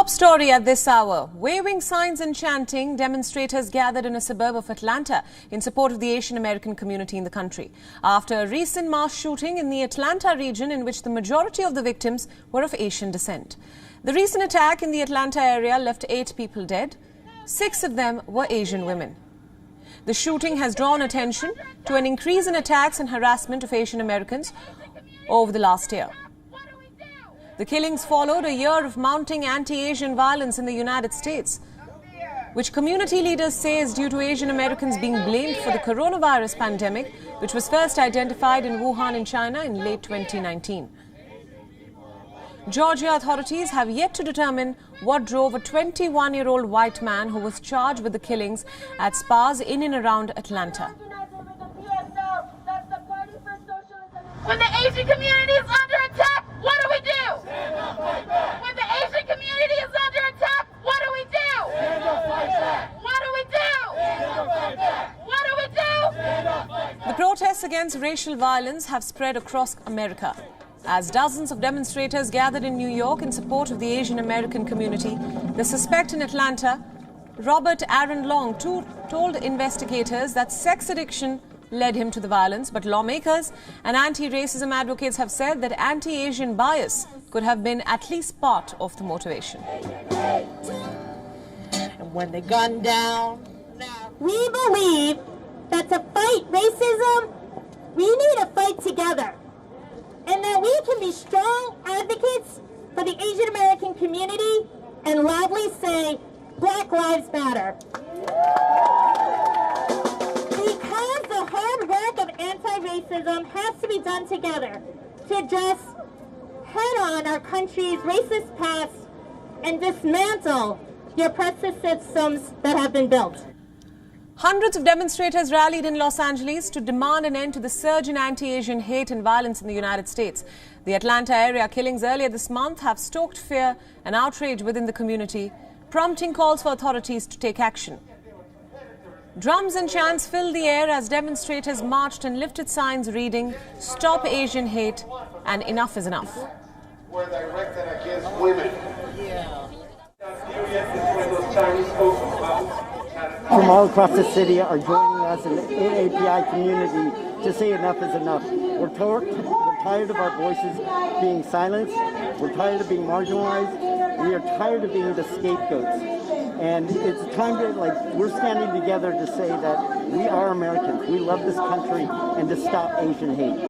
Top story at this hour. Waving signs and chanting, demonstrators gathered in a suburb of Atlanta in support of the Asian American community in the country. After a recent mass shooting in the Atlanta region in which the majority of the victims were of Asian descent. The recent attack in the Atlanta area left 8 people dead. 6 of them were Asian women. The shooting has drawn attention to an increase in attacks and harassment of Asian Americans over the last year. The killings followed a year of mounting anti-Asian violence in the United States, which community leaders say is due to Asian Americans being blamed for the coronavirus pandemic, which was first identified in Wuhan in China in late 2019. Georgia authorities have yet to determine what drove a 21-year-old white man who was charged with the killings at spas in and around Atlanta. When the Asian community is under attack, what do we do? Stand up, fight back. When the Asian community is under attack, what do we do? Stand up, fight back. What do we do? Stand up, fight back. What do we do? Stand up, fight back. The protests against racial violence have spread across America. As dozens of demonstrators gathered in New York in support of the Asian American community, the suspect in Atlanta, Robert Aaron Long, told investigators that sex addiction led him to the violence, but lawmakers and anti-racism advocates have said that anti-Asian bias could have been at least part of the motivation. And when they gun down, we believe that to fight racism, we need to fight together. And that we can be strong advocates for the Asian American community and loudly say, Black Lives Matter. Because the hard work of anti-racism has to be done together to address head-on our country's racist past and dismantle the oppressive systems that have been built. Hundreds of demonstrators rallied in Los Angeles to demand an end to the surge in anti-Asian hate and violence in the United States. The Atlanta area killings earlier this month have stoked fear and outrage within the community, prompting calls for authorities to take action. Drums and chants filled the air as demonstrators marched and lifted signs reading, "Stop Asian Hate" and "Enough is Enough." Were directed against women. From all across the city are joining us in the AAPI community to say enough is enough. We're tired of our voices being silenced. We're tired of being marginalized. We are tired of being the scapegoats. And it's time to, we're standing together to say that we are Americans. We love this country and to stop Asian hate.